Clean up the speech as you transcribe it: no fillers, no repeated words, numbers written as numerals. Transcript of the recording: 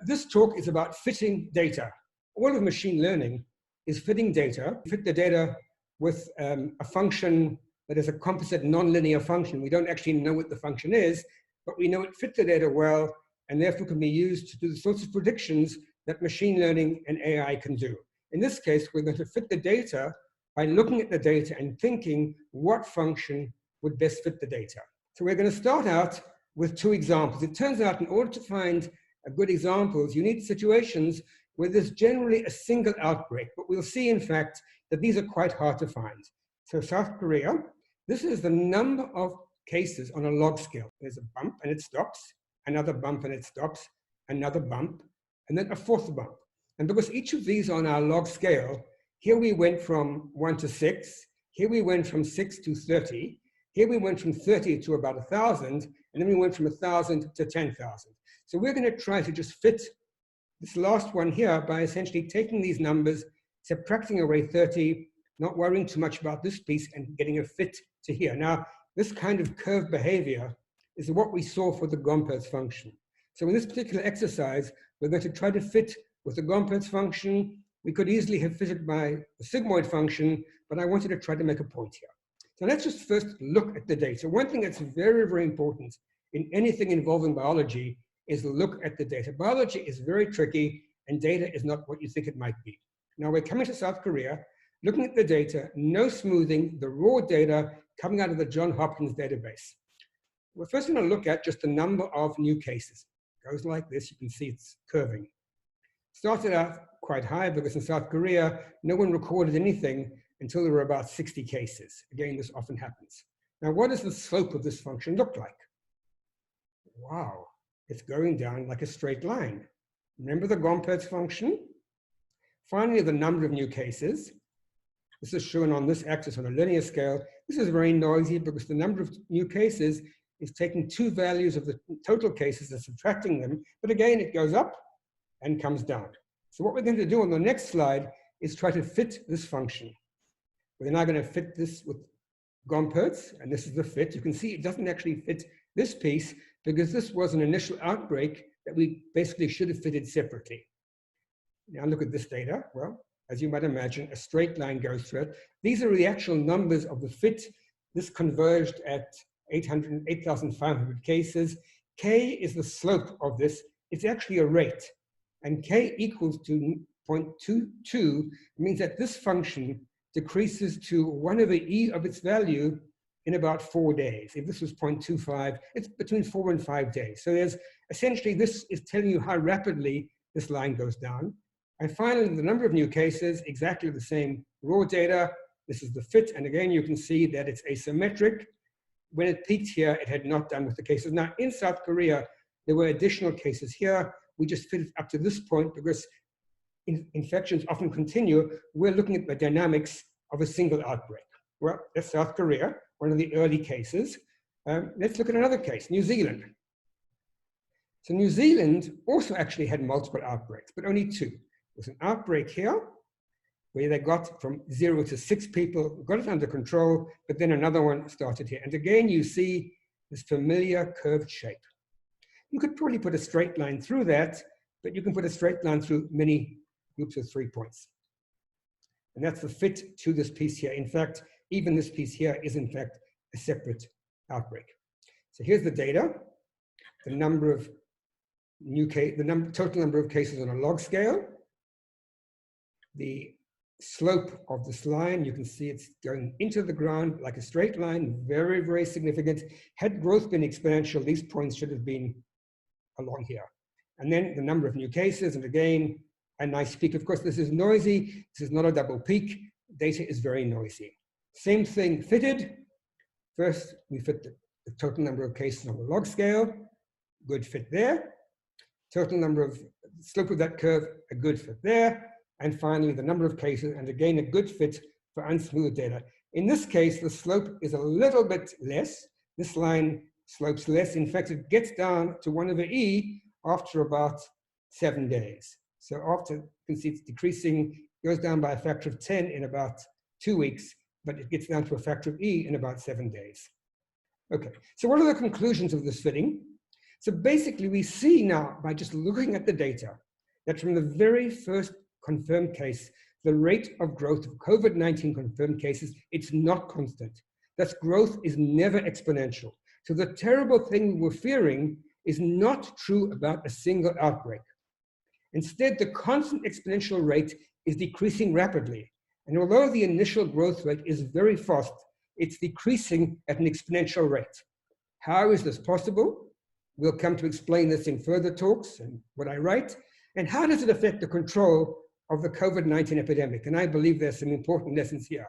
This talk is about fitting data. All of machine learning is fitting data. Fit the data with a function that is a composite nonlinear function. We don't actually know what the function is, but we know it fits the data well, and therefore can be used to do the sorts of predictions that machine learning and AI can do. In this case, we're going to fit the data by looking at the data and thinking what function would best fit the data. So we're going to start out with two examples. It turns out in order to find good examples, you need situations where there's generally a single outbreak, but we'll see in fact that these are quite hard to find. So South Korea, this is the number of cases on a log scale. There's a bump and it stops, another bump and it stops, another bump, and then a fourth bump. And because each of these are on our log scale, here we went from 1 to 6, here we went from 6 to 30, here we went from 30 to about 1,000, and then we went from 1,000 to 10,000. So we're going to try to just fit this last one here by essentially taking these numbers, subtracting away 30, not worrying too much about this piece, and getting a fit to here. Now, this kind of curve behavior is what we saw for the Gompertz function. So in this particular exercise, we're going to try to fit with the Gompertz function. We could easily have fitted by the sigmoid function, but I wanted to try to make a point here. So let's just first look at the data. One thing that's very, very important in anything involving biology is look at the data. Biology is very tricky, and data is not what you think it might be. Now we're coming to South Korea, looking at the data, no smoothing, the raw data coming out of the Johns Hopkins database. We're first going to look at just the number of new cases. It goes like this. You can see it's curving. Started out quite high because in South Korea, no one recorded anything until there were about 60 cases. Again, this often happens. Now, what does the slope of this function look like? Wow, it's going down like a straight line. Remember the Gompertz function? Finally, the number of new cases. This is shown on this axis on a linear scale. This is very noisy because the number of new cases is taking two values of the total cases and subtracting them. But again, it goes up and comes down. So what we're going to do on the next slide is try to fit this function. We're now going to fit this with Gompertz, and this is the fit. You can see it doesn't actually fit this piece because this was an initial outbreak that we basically should have fitted separately. Now look at this data. Well, as you might imagine, a straight line goes through it. These are the actual numbers of the fit. This converged at 8,500 cases. K is the slope of this. It's actually a rate. And K equals to 0.22 means that this function decreases to 1 over E of its value in about 4 days. If this was 0.25, it's between 4 and 5 days. So there's essentially, this is telling you how rapidly this line goes down. And finally, the number of new cases, exactly the same raw data. This is the fit. And again, you can see that it's asymmetric. When it peaked here, it had not done with the cases. Now, in South Korea, there were additional cases here. We just fit it up to this point because infections often continue. We're looking at the dynamics of a single outbreak. Well, that's South Korea, one of the early cases. Let's look at another case, New Zealand. So New Zealand also actually had multiple outbreaks, but only 2. There was an outbreak here where they got from 0 to 6 people, got it under control, but then another one started here. And again, you see this familiar curved shape. You could probably put a straight line through that, but you can put a straight line through many groups of 3 points. And that's the fit to this piece here. In fact, even this piece here is in fact a separate outbreak. So here's the data, the number of new case, total number of cases on a log scale, the slope of this line, you can see it's going into the ground like a straight line, very, very significant. Had growth been exponential, these points should have been along here. And then the number of new cases, and again, a nice peak. Of course, this is noisy. This is not a double peak. Data is very noisy. Same thing fitted. First, we fit the total number of cases on the log scale. Good fit there. Total number of, slope of that curve, a good fit there. And finally, the number of cases, and again, a good fit for unsmoothed data. In this case, the slope is a little bit less. This line slopes less. In fact, it gets down to 1 over E after about 7 days. So after, you can see it's decreasing, goes down by a factor of 10 in about 2 weeks, but it gets down to a factor of E in about 7 days. Okay, so what are the conclusions of this fitting? So basically, we see now, by just looking at the data, that from the very first confirmed case, the rate of growth of COVID-19 confirmed cases, it's not constant. Thus, growth is never exponential. So the terrible thing we're fearing is not true about a single outbreak. Instead, the constant exponential rate is decreasing rapidly. And although the initial growth rate is very fast, it's decreasing at an exponential rate. How is this possible? We'll come to explain this in further talks and what I write. And how does it affect the control of the COVID-19 epidemic? And I believe there's some important lessons here.